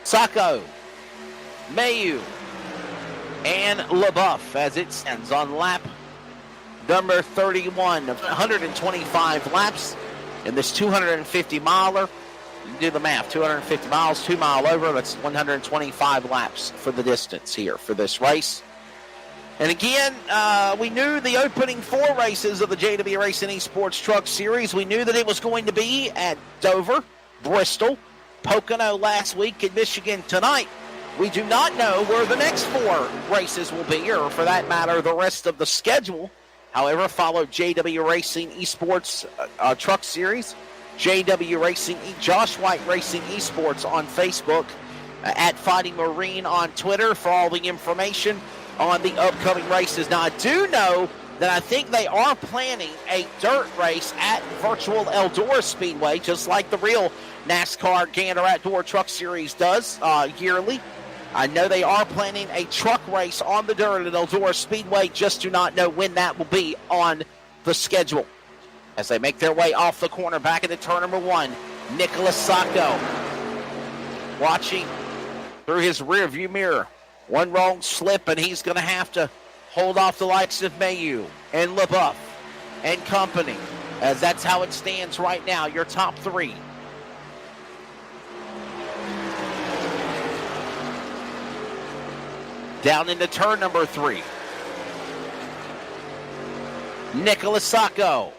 Sacco, Mayu, and LaBeouf as it stands on lap number 31 of 125 laps in this 250-miler. You can do the math, 250 miles, 2 mile over, that's 125 laps for the distance here for this race. And again, we knew the opening 4 races of the JW Racing eSports Truck Series. We knew that it was going to be at Dover, Bristol, Pocono last week, in Michigan tonight. We do not know where the next 4 races will be, or for that matter, the rest of the schedule. However, follow JW Racing eSports Truck Series, JW Racing, Josh White Racing eSports on Facebook, at Fighting Marine on Twitter for all the information on the upcoming races. Now, I do know that I think they are planning a dirt race at virtual Eldora Speedway, just like the real NASCAR Gander Outdoor Truck Series does yearly. I know they are planning a truck race on the dirt at Eldora Speedway, just do not know when that will be on the schedule. As they make their way off the corner back into turn number 1, Nicholas Sacco watching through his rearview mirror. One wrong slip, and he's going to have to hold off the likes of Mayu and LaBeouf and company, as that's how it stands right now, your top 3. Down into turn number 3. Nicholas Sacco,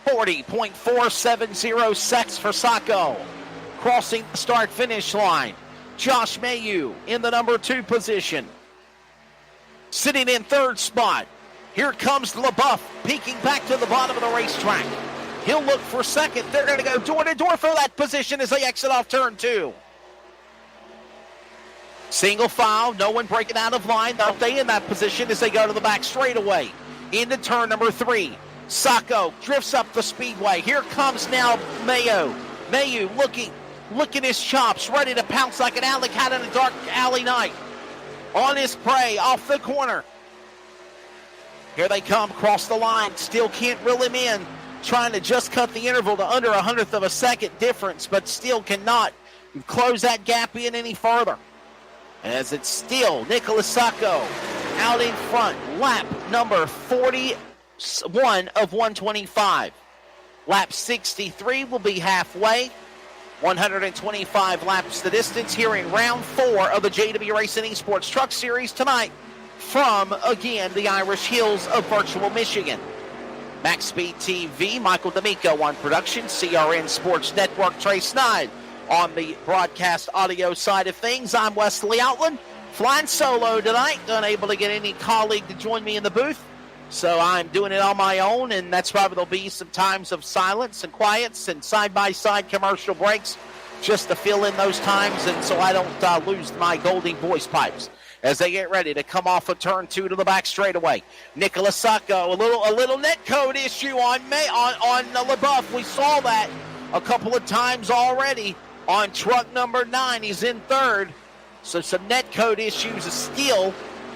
40.470 seconds for Sacco. Crossing the start-finish line. Josh Mayu in the number 2 position. Sitting in 3rd spot. Here comes LaBeouf peeking back to the bottom of the racetrack. He'll look for 2nd. They're going to go door to door for that position as they exit off turn 2. Single file, no one breaking out of line. They'll stay in that position as they go to the back straightaway. Into turn number 3. Sacco drifts up the speedway. Here comes now Mayu. Mayu looking his chops, ready to pounce like an alley cat in a dark alley night. On his prey, off the corner. Here they come, cross the line. Still can't reel him in. Trying to just cut the interval to under 1/100 of a second difference, but still cannot close that gap in any further. As it's still Nicholas Sacco out in front. Lap number 41 of 125. Lap 63 will be halfway. 125 laps the distance here in round 4 of the JW Racing eSports Truck Series tonight from, again, the Irish Hills of virtual Michigan. Max Speed TV, Michael D'Amico on production. CRN Sports Network, Trey Snide on the broadcast audio side of things. I'm Wesley Outland, flying solo tonight, unable to get any colleague to join me in the booth. So I'm doing it on my own, and that's why there'll be some times of silence and quiets and side-by-side commercial breaks just to fill in those times and so I don't lose my golden voice pipes as they get ready to come off of turn 2 to the back straightaway. Nicholas Sacco, a little net code issue on LaBeouf. We saw that a couple of times already on truck number 9. He's in 3rd. So some net code issues still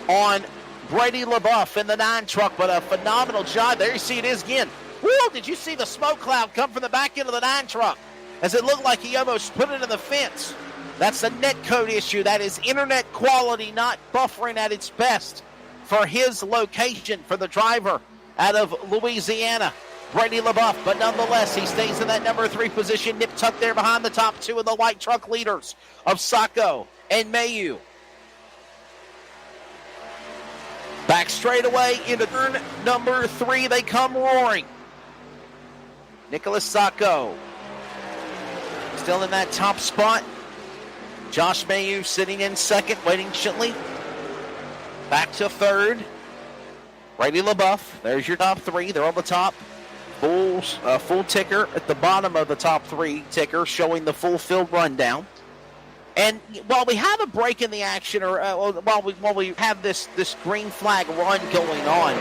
on Brady LaBeouf in the 9 truck, but a phenomenal job. There you see it is again. Woo, did you see the smoke cloud come from the back end of the 9 truck as it looked like he almost put it in the fence? That's the net code issue. That is internet quality not buffering at its best for his location, for the driver out of Louisiana, Brady LaBeouf. But nonetheless, he stays in that number 3 position, nip tucked there behind the top 2 of the light truck leaders of Sacco and Mayu. Back straightaway into turn number 3, they come roaring. Nicholas Sacco still in that top spot. Josh Mayu sitting in 2nd, waiting patiently. Back to 3rd. Brady LaBeouf, there's your top 3. They're on the top. Full ticker at the bottom of the top 3 ticker, showing the full field rundown. And while we have a break in the action, or while we have this green flag run going on,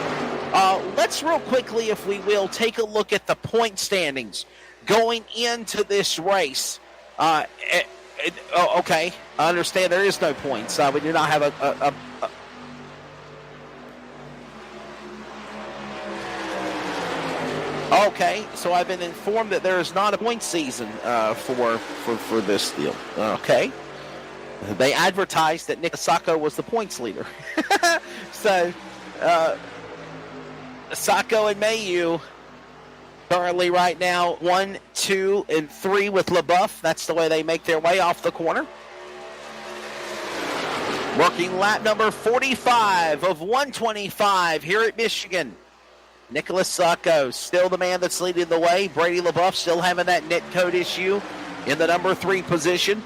let's real quickly, if we will, take a look at the point standings going into this race. Okay, I understand there is no points. We do not have a Okay, so I've been informed that there is not a point season for this deal. Okay. They advertised that Nick Sacco was the points leader. So, Sacco and Mayu currently right now 1, 2, and 3 with LaBeouf. That's the way they make their way off the corner. Working lap number 45 of 125 here at Michigan. Nicholas Sacco still the man that's leading the way. Brady LaBeouf still having that net code issue in the number 3 position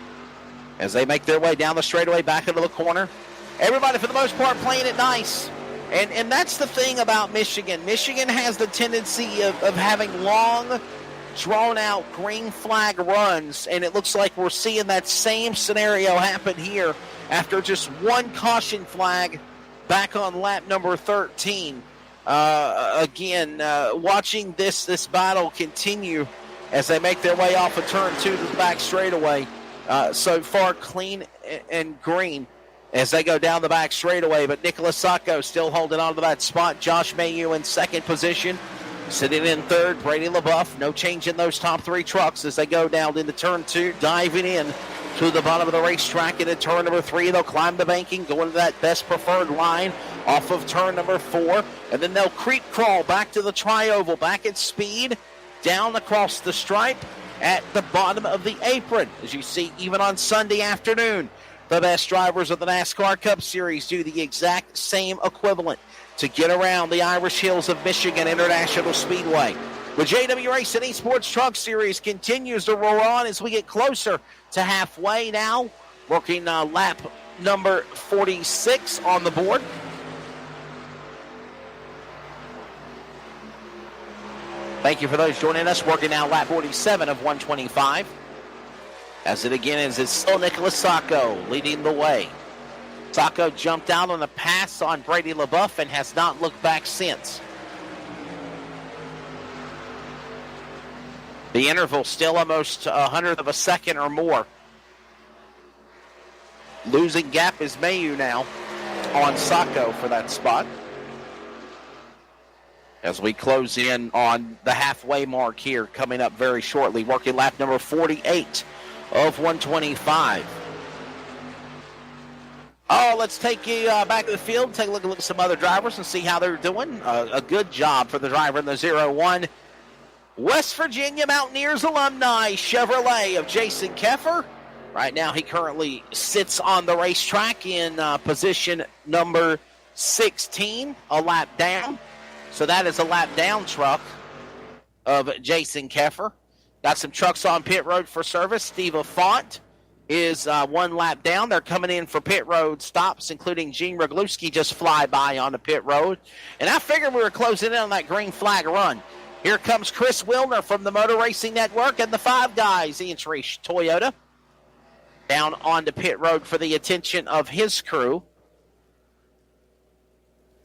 as they make their way down the straightaway back into the corner. Everybody, for the most part, playing it nice. And that's the thing about Michigan. Michigan has the tendency of having long, drawn-out green flag runs, and it looks like we're seeing that same scenario happen here after just one caution flag back on lap number 13. Watching this battle continue as they make their way off of turn 2 to the back straightaway. So far, clean and green as they go down the back straightaway. But Nicholas Sacco still holding on to that spot. Josh Mayu in second position. Sitting in third, Brady LaBeouf. No change in those top 3 trucks as they go down into turn 2, diving in to the bottom of the racetrack. Into turn number 3, they'll climb the banking, go into that best preferred line off of turn number 4, and then they'll creep crawl back to the tri-oval, back at speed, down across the stripe at the bottom of the apron. As you see, even on Sunday afternoon, the best drivers of the NASCAR Cup Series do the exact same equivalent to get around the Irish Hills of Michigan International Speedway. The JW Race and eSports Truck Series continues to roll on as we get closer to halfway now. Working lap number 46 on the board. Thank you for those joining us. Working now lap 47 of 125. As it again is, it's still Nicholas Sacco leading the way. Sacco jumped out on a pass on Brady LaBeouf and has not looked back since. The interval still almost 100th of a second or more. Losing gap is Mayu now on Sacco for that spot. As we close in on the halfway mark here, coming up very shortly. Working lap number 48 of 125. Oh, let's take you back to the field, take a look at some other drivers and see how they're doing. A good job for the driver in the 0-1. West Virginia Mountaineers alumni Chevrolet of Jason Keffer. Right now he currently sits on the racetrack in position number 16, a lap down. So that is a lap down truck of Jason Keffer. Got some trucks on pit road for service. Steve Font is 1 lap down. They're coming in for pit road stops, including Gene Rogluski just fly by on the pit road. And I figured we were closing in on that green flag run. Here comes Chris Wilner from the Motor Racing Network and the Five Guys entry Toyota. Down onto pit road for the attention of his crew.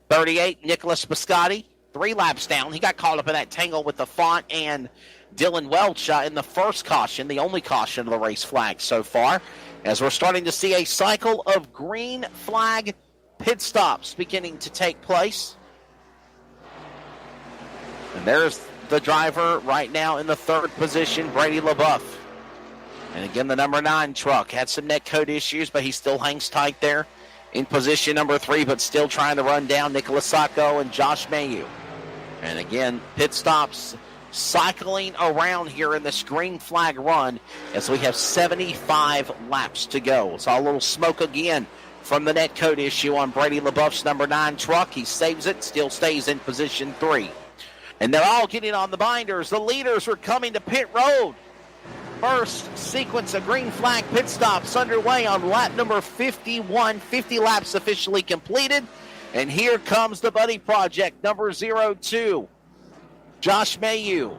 38, Nicholas Biscotti, 3 laps down. He got caught up in that tangle with the Font and Dylan Welch in the first caution, the only caution of the race flag so far, as we're starting to see a cycle of green flag pit stops beginning to take place. And there's the driver right now in the 3rd position, Brady LaBeouf. And again, the number 9 truck had some net code issues, but he still hangs tight there in position number 3, but still trying to run down Nicholas Sacco and Josh Mayu. And again, pit stops cycling around here in this green flag run as we have 75 laps to go. Saw a little smoke again from the net code issue on Brady LaBeouf's number 9 truck. He saves it, still stays in position 3. And they're all getting on the binders. The leaders are coming to pit road. First sequence of green flag pit stops underway on lap number 51. 50 laps officially completed. And here comes the Buddy Project, number 02. Josh Mayu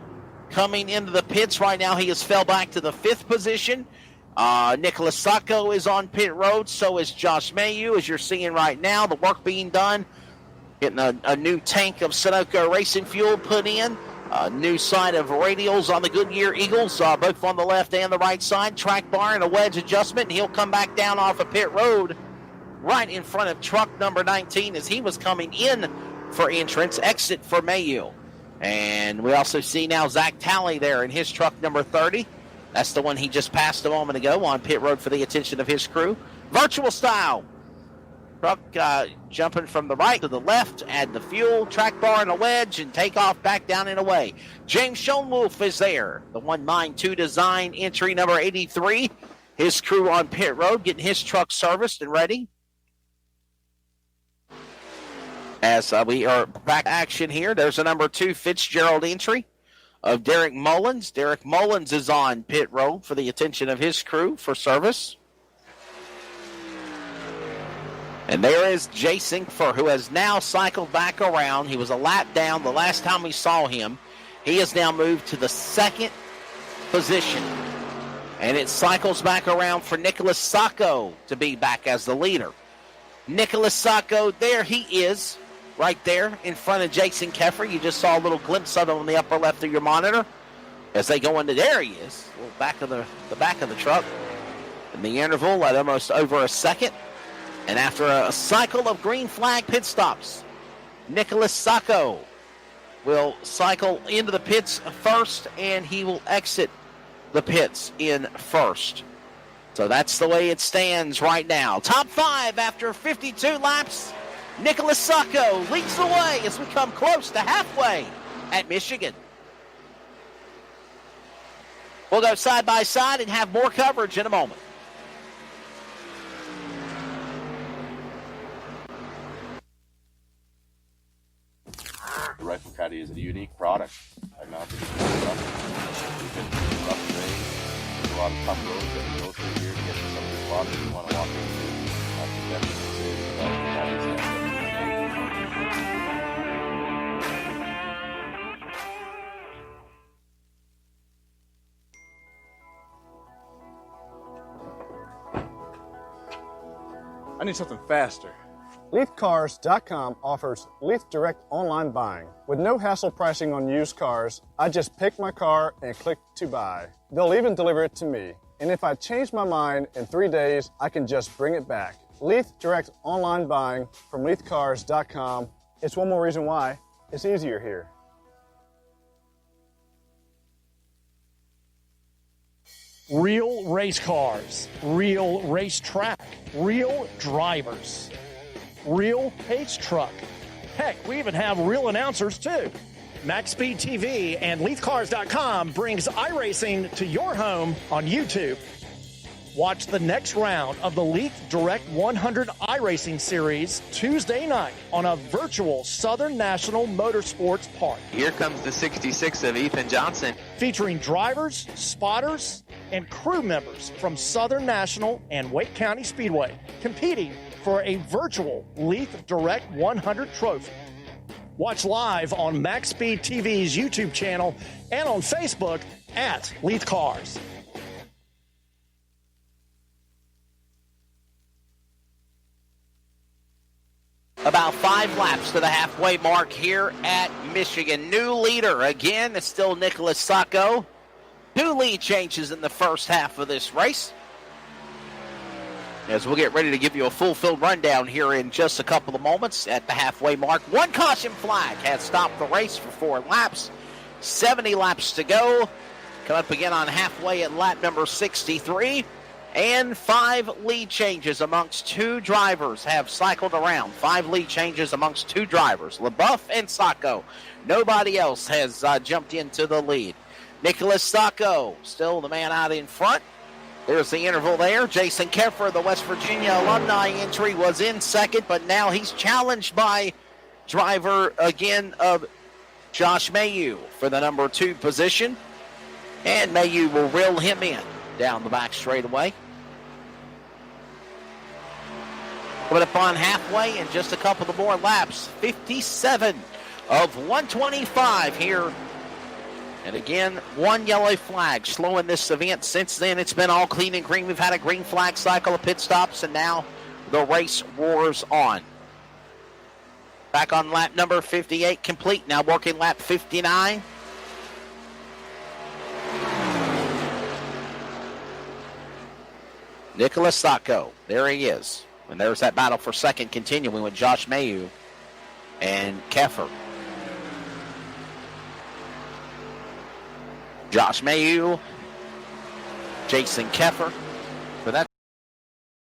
coming into the pits right now. He has fell back to the 5th position. Nicholas Sacco is on pit road. So is Josh Mayu, as you're seeing right now. The work being done. Getting a new tank of Sunoco racing fuel put in. A new side of radials on the Goodyear Eagles, both on the left and the right side. Track bar and a wedge adjustment. And he'll come back down off of pit road right in front of truck number 19 as he was coming in for entrance. Exit for Mayu. And we also see now Zach Talley there in his truck number 30. That's the one he just passed a moment ago on pit road for the attention of his crew. Virtual style. Truck jumping from the right to the left, add the fuel, track bar and a wedge, and take off back down and away. James Schoenwolf is there. The 192 design entry number 83. His crew on pit road getting his truck serviced and ready. As we are back action here, there's a number 2 Fitzgerald entry of Derek Mullins. Derek Mullins is on pit road for the attention of his crew for service. And there is Jason Keffer, who has now cycled back around. He was a lap down the last time we saw him. He has now moved to the second position. And it cycles back around for Nicholas Sacco to be back as the leader. Nicholas Sacco, there he is, right there in front of Jason Keffer. You just saw a little glimpse of him on the upper left of your monitor. As they go into, there he is, a little back of the back of the truck. In the interval at almost over a second. And after a cycle of green flag pit stops, Nicholas Sacco will cycle into the pits first, and he will exit the pits in first. So that's the way it stands right now. Top 5 after 52 laps. Nicholas Sacco leads the way as we come close to halfway at Michigan. We'll go side by side and have more coverage in a moment. The Rifle Caddy is a unique product. I mounted it in the rough. We've been rough terrain. There's a lot of tough roads that we go through here to get to some of the spots that we want to walk into. I can definitely say that the Rifle Caddy is that. I need something faster. LeithCars.com offers Leith Direct online buying. With no hassle pricing on used cars, I just pick my car and click to buy. They'll even deliver it to me. And if I change my mind in 3 days, I can just bring it back. Leith Direct online buying from LeithCars.com. It's one more reason why it's easier here. Real race cars, real racetrack, real drivers, real pace truck. Heck, we even have real announcers too. Max Speed TV and LeithCars.com brings iRacing to your home on YouTube. Watch the next round of the Leith Direct 100 iRacing Series Tuesday night on a virtual Southern National Motorsports Park. Here comes the 66 of Ethan Johnson. Featuring drivers, spotters, and crew members from Southern National and Wake County Speedway, competing for a virtual Leith Direct 100 trophy. Watch live on Max Speed TV's YouTube channel and on Facebook at Leith Cars. About 5 laps to the halfway mark here at Michigan. New leader again. It's still Nicholas Sacco. 2 lead changes in the first half of this race. As we'll get ready to give you a full-filled rundown here in just a couple of moments at the halfway mark. 1 caution flag has stopped the race for 4 laps. 70 laps to go. Come up again on halfway at lap number 63. And 5 lead changes amongst 2 drivers have cycled around. 5 lead changes amongst 2 drivers, LaBeouf and Sacco. Nobody else has jumped into the lead. Nicholas Sacco, still the man out in front. There's the interval there. Jason Keffer, the West Virginia alumni entry, was in second, but now he's challenged by driver again of Josh Mayu for the number 2 position. And Mayu will reel him in down the back straightaway. Coming up on halfway in just a couple of more laps. 57 of 125 here. And again, 1 yellow flag slowing this event. Since then, it's been all clean and green. We've had a green flag cycle of pit stops, and now the race roars on. Back on lap number 58 complete. Now working lap 59. Nicholas Sacco, there he is. And there's that battle for second continuing with Josh Mayu and Keffer. Josh Mayu, Jason Keffer,